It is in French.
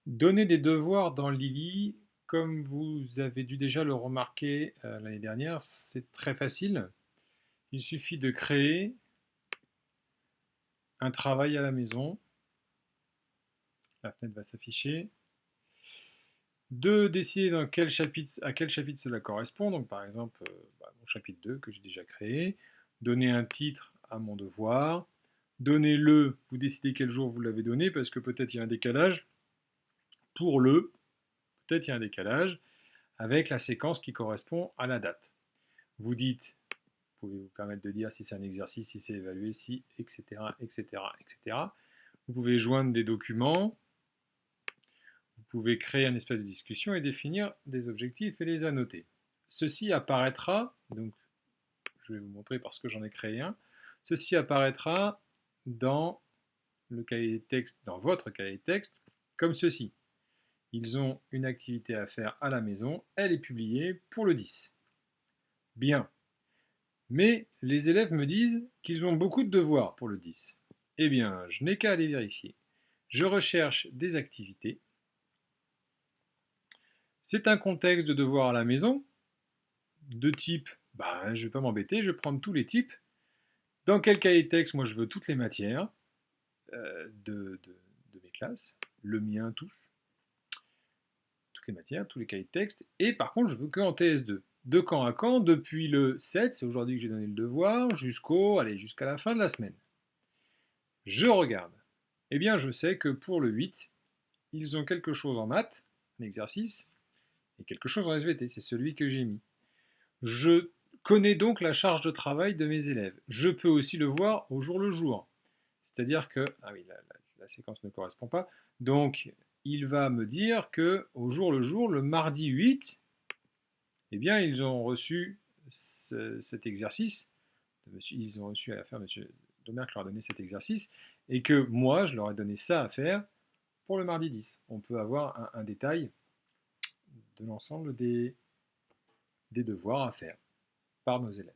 Donner des devoirs dans Lily, comme vous avez dû déjà le remarquer l'année dernière, c'est très facile. Il suffit de créer un travail à la maison. La fenêtre va s'afficher. De décider dans quel chapitre, à quel chapitre cela correspond. Donc par exemple, mon chapitre 2 que j'ai déjà créé. Donner un titre à mon devoir. Donnez-le, vous décidez quel jour vous l'avez donné, parce que peut-être il y a un décalage. Pour le, peut-être il y a un décalage avec la séquence qui correspond à la date. Vous dites, vous pouvez vous permettre de dire si c'est un exercice, si c'est évalué, si, etc., etc., etc. Vous pouvez joindre des documents, vous pouvez créer un espace de discussion et définir des objectifs et les annoter. Ceci apparaîtra, donc je vais vous montrer parce que j'en ai créé un, ceci apparaîtra dans le cahier de texte, dans votre cahier de texte, comme ceci. Ils ont une activité à faire à la maison, elle est publiée pour le 10. Bien. Mais les élèves me disent qu'ils ont beaucoup de devoirs pour le 10. Eh bien, je n'ai qu'à aller vérifier. Je recherche des activités. C'est un contexte de devoirs à la maison, de type, je ne vais pas m'embêter, je vais prendre tous les types. Dans quel cahier de texte, moi je veux toutes les matières de mes classes, le mien, tous, toutes les matières, tous les cahiers de texte. Et par contre, je veux que en TS2. De quand à quand, depuis le 7, c'est aujourd'hui que j'ai donné le devoir, jusqu'à la fin de la semaine. Je regarde. Eh bien, je sais que pour le 8, ils ont quelque chose en maths, un exercice, et quelque chose en SVT, c'est celui que j'ai mis. Je connais donc la charge de travail de mes élèves. Je peux aussi le voir au jour le jour. C'est-à-dire que, ah oui, la séquence ne correspond pas, donc il va me dire que au jour le jour, le mardi 8, eh bien, ils ont reçu cet exercice. Ils ont reçu à faire, M. Domergue leur a donné cet exercice, et que moi, je leur ai donné ça à faire pour le mardi 10. On peut avoir un détail de l'ensemble des devoirs à faire par nos élèves.